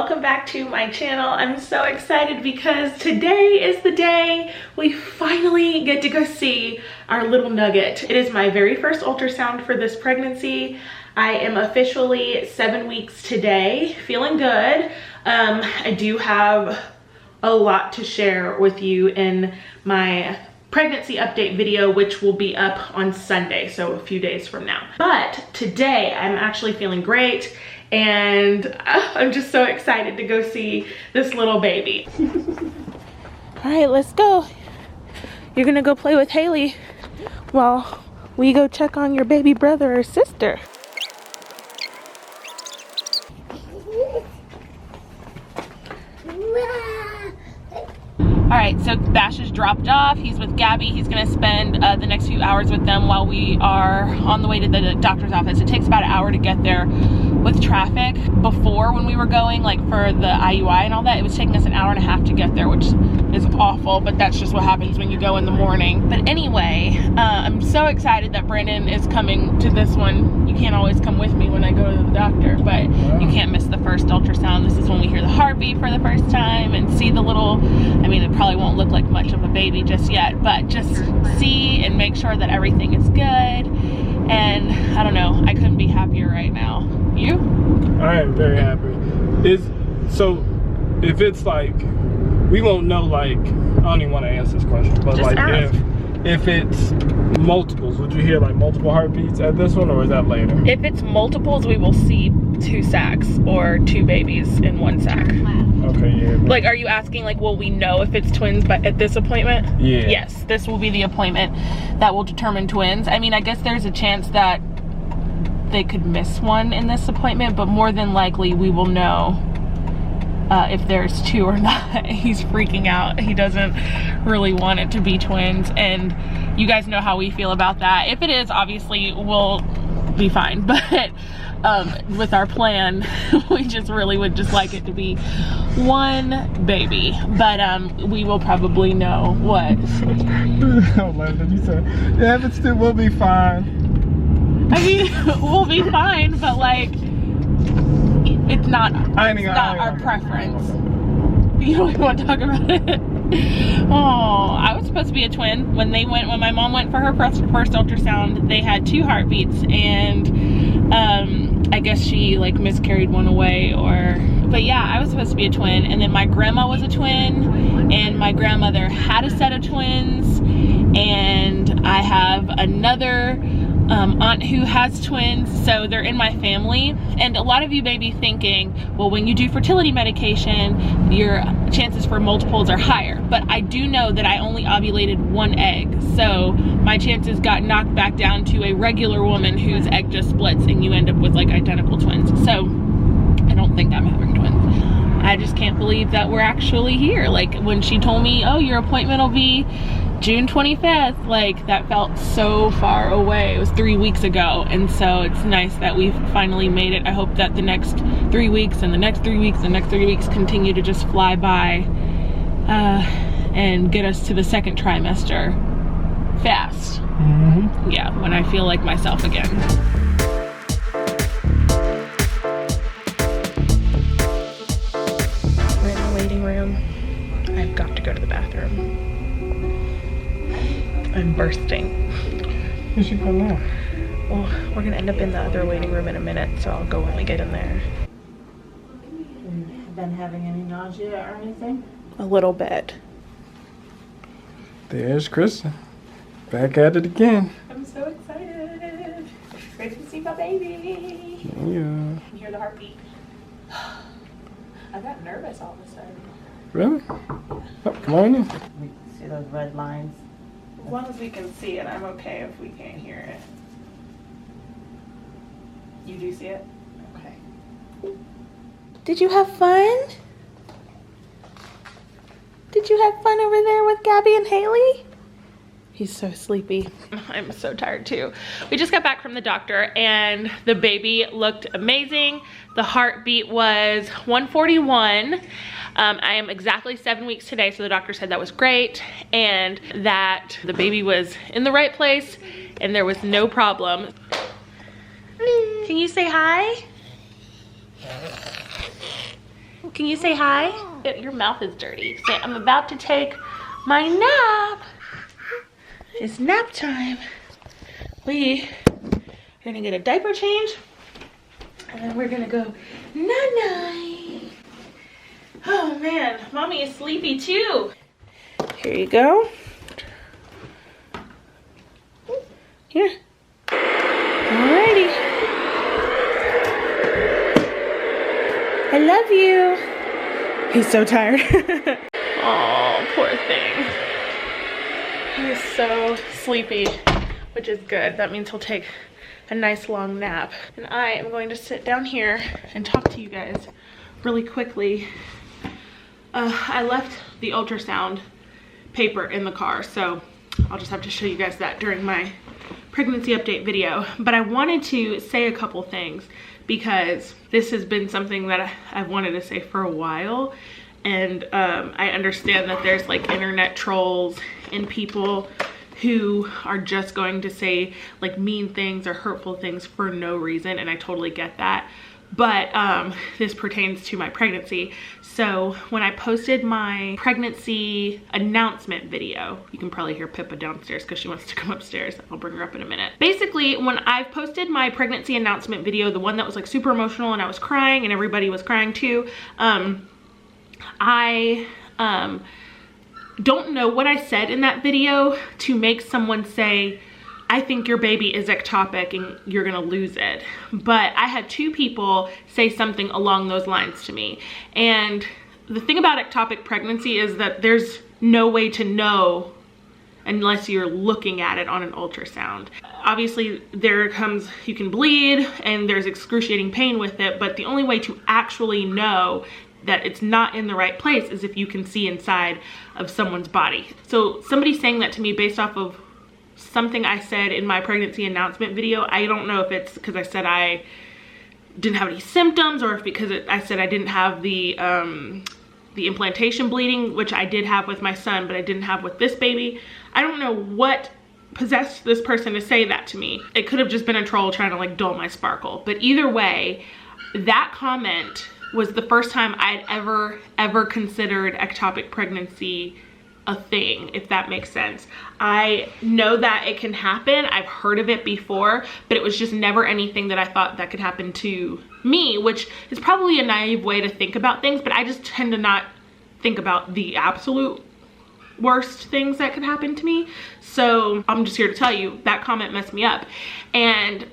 welcome back to my channel. I'm so excited because today is the day we finally get to go see our little nugget. It is my very first ultrasound for this pregnancy. I am officially 7 weeks today, feeling good. I do have a lot to share with you in my pregnancy update video, which will be up on Sunday, so a few days from now. But today I'm actually feeling great and I'm just so excited to go see this little baby. All right, let's go. You're gonna go play with Haley while we go check on your baby brother or sister. All right, so Bash is dropped off. He's with Gabby. He's gonna spend the next few hours with them while we are on the way to the doctor's office. It takes about an hour to get there with traffic. Before, when we were going, like for the IUI and all that, it was taking us an hour and a half to get there, which is awful, but that's just what happens when you go in the morning. But anyway, I'm so excited that Brandon is coming to this one. You can't always come with me when I go to the doctor, but you can't miss the first ultrasound. This is when we hear the heartbeat for the first time and see the little, I mean, it probably won't look like much of a baby just yet, but just see and make sure that everything is good. And I don't know, I couldn't be happier right now. You? I am very happy. So if it's like, we won't know, like, I don't even want to answer this question, but just like ask. If it's multiples, would you hear like multiple heartbeats at this one, or is that later? If it's multiples, we will see 2 sacs or 2 babies in 1 sac. Okay, yeah. Like, are you asking, like, will we know if it's twins at this appointment? Yeah. Yes, this will be the appointment that will determine twins. I mean, I guess there's a chance that they could miss one in this appointment, but more than likely we will know if there's 2 or not. He's freaking out. He doesn't really want it to be twins, and you guys know how we feel about that. If it is, obviously we'll be fine, but with our plan, we just really would just like it to be 1 baby, but we will probably know what. I love that you said, yeah, but still we'll be fine. I mean, we'll be fine, but like, it's not our preference. You don't want to talk about it. Oh, I was supposed to be a twin. When my mom went for her first ultrasound, they had 2 heartbeats, and I guess she like miscarried one away, but yeah, I was supposed to be a twin. And then my grandma was a twin, and my grandmother had a set of twins, and I have another aunt who has twins, so they're in my family. And a lot of you may be thinking, well, when you do fertility medication, your chances for multiples are higher, but I do know that I only ovulated 1 egg, so my chances got knocked back down to a regular woman whose egg just splits and you end up with like identical twins. So I don't think I'm having twins. I just can't believe that we're actually here. Like, when she told me, oh, your appointment will be June 25th, like, that felt so far away. It was 3 weeks ago, and so it's nice that we've finally made it. I hope that the next 3 weeks and the next 3 weeks and the next 3 weeks continue to just fly by and get us to the 2nd trimester fast. Mm-hmm. Yeah, when I feel like myself again. We're in the waiting room. I've got to go to the bathroom. I'm bursting. You should come now. Well, we're gonna end up in the other waiting room in a minute, so I'll go when we get in there. Been having any nausea or anything? A little bit. There's Krista. Back at it again. I'm so excited. Great to see my baby. Yeah. You can hear the heartbeat. I got nervous all of a sudden. Really? Oh, come on in. We see those red lines. As long as we can see it, I'm okay if we can't hear it. You do see it? Okay. Did you have fun? Did you have fun over there with Gabby and Haley? He's so sleepy. I'm so tired too. We just got back from the doctor and the baby looked amazing. The heartbeat was 141. I am exactly 7 weeks today, so the doctor said that was great and that the baby was in the right place and there was no problem. Can you say hi? Can you say hi? Your mouth is dirty. Say, I'm about to take my nap. It's nap time. We are gonna get a diaper change and then we're gonna go night-night. Oh man, mommy is sleepy too. Here you go. Here. Alrighty. I love you. He's so tired. Oh, poor thing. He's so sleepy, which is good. That means he'll take a nice long nap. And I am going to sit down here and talk to you guys really quickly. I left the ultrasound paper in the car, so I'll just have to show you guys that during my pregnancy update video. But I wanted to say a couple things because this has been something that I've wanted to say for a while. And I understand that there's like internet trolls and people who are just going to say like mean things or hurtful things for no reason, and I totally get that. But this pertains to my pregnancy. So when I posted my pregnancy announcement video, you can probably hear Pippa downstairs because she wants to come upstairs. I'll bring her up in a minute. Basically, when I posted my pregnancy announcement video, the one that was like super emotional and I was crying and everybody was crying too, I don't know what I said in that video to make someone say, I think your baby is ectopic and you're gonna lose it. But I had two people say something along those lines to me. And the thing about ectopic pregnancy is that there's no way to know unless you're looking at it on an ultrasound. Obviously you can bleed and there's excruciating pain with it, but the only way to actually know that it's not in the right place is if you can see inside of someone's body. So somebody saying that to me based off of something I said in my pregnancy announcement video, I don't know if it's because I said I didn't have any symptoms or if because I said I didn't have the implantation bleeding, which I did have with my son, but I didn't have with this baby. I don't know what possessed this person to say that to me. It could have just been a troll trying to like dull my sparkle. But either way, that comment was the first time I'd ever considered ectopic pregnancy a thing, if that makes sense. I know that it can happen. I've heard of it before, but it was just never anything that I thought that could happen to me, which is probably a naive way to think about things, but I just tend to not think about the absolute worst things that could happen to me. So I'm just here to tell you that comment messed me up. And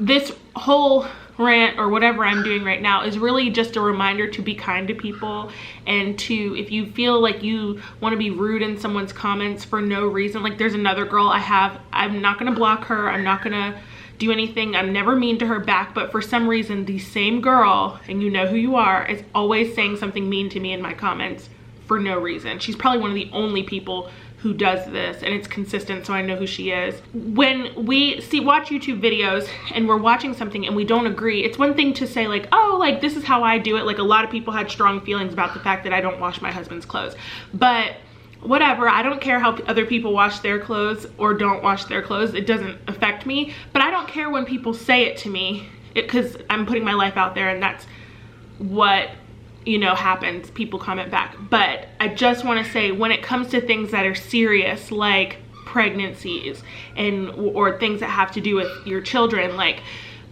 this whole rant or whatever I'm doing right now is really just a reminder to be kind to people, and to, if you feel like you want to be rude in someone's comments for no reason, like there's another girl I'm not gonna block her, I'm not gonna do anything, I'm never mean to her back, but for some reason the same girl, and you know who you are, is always saying something mean to me in my comments for no reason. She's probably one of the only people who does this, and it's consistent, so I know who she is. When we watch YouTube videos and we're watching something and we don't agree, it's one thing to say like, oh, like this is how I do it. Like a lot of people had strong feelings about the fact that I don't wash my husband's clothes, but whatever, I don't care how other people wash their clothes or don't wash their clothes. It doesn't affect me, but I don't care when people say it to me because I'm putting my life out there, and that's what, you know, happens. People comment back. But I just want to say, when it comes to things that are serious like pregnancies or things that have to do with your children, like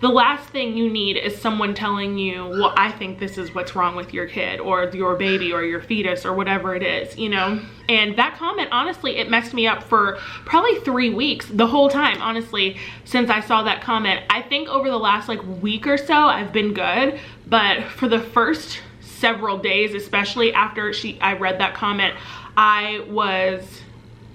the last thing you need is someone telling you, well, I think this is what's wrong with your kid or your baby or your fetus or whatever it is, you know. And that comment, honestly, it messed me up for probably 3 weeks, the whole time, honestly, since I saw that comment. I think over the last like week or so I've been good, but for the first several days, especially after I read that comment, I was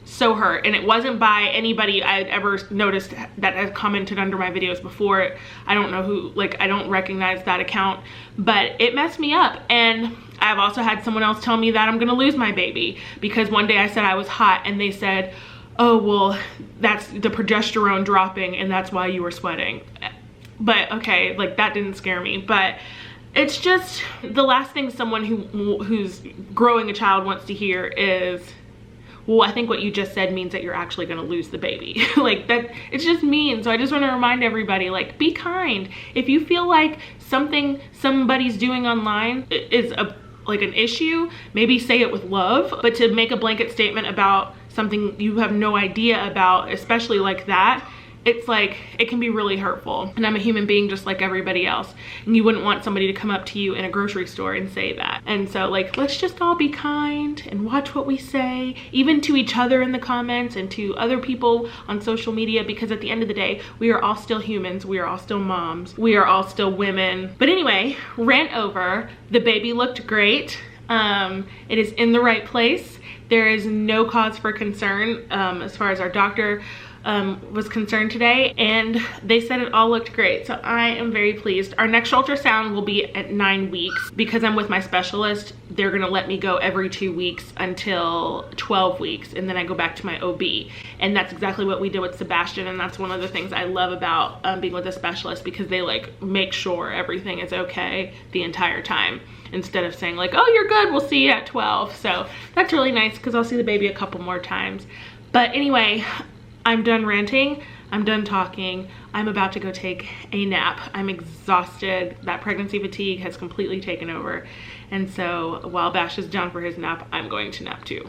so hurt. And it wasn't by anybody I'd ever noticed that had commented under my videos before. I don't know who, like I don't recognize that account, but it messed me up. And I've also had someone else tell me that I'm gonna lose my baby because one day I said I was hot and they said, oh, well, that's the progesterone dropping and that's why you were sweating. But okay, like that didn't scare me. But it's just the last thing someone who's growing a child wants to hear is, well, I think what you just said means that you're actually gonna lose the baby. Like that, it's just mean. So I just wanna remind everybody, like, be kind. If you feel like something somebody's doing online is a like an issue, maybe say it with love, but to make a blanket statement about something you have no idea about, especially like that, it's like, it can be really hurtful. And I'm a human being just like everybody else. And you wouldn't want somebody to come up to you in a grocery store and say that. And so like, let's just all be kind and watch what we say, even to each other in the comments and to other people on social media, because at the end of the day, we are all still humans. We are all still moms. We are all still women. But anyway, rant over. The baby looked great. It is in the right place. There is no cause for concern as far as our doctor was concerned today, and they said it all looked great, so I am very pleased. Our next ultrasound will be at 9 weeks. Because I'm with my specialist, they're gonna let me go every 2 weeks until 12 weeks, and then I go back to my OB. And that's exactly what we did with Sebastian, and that's one of the things I love about being with a specialist, because they like make sure everything is okay the entire time, instead of saying like, oh, you're good, we'll see you at 12. So that's really nice, because I'll see the baby a couple more times. But anyway, I'm done ranting, I'm done talking. I'm about to go take a nap. I'm exhausted. That pregnancy fatigue has completely taken over. And so while Bash is down for his nap, I'm going to nap too.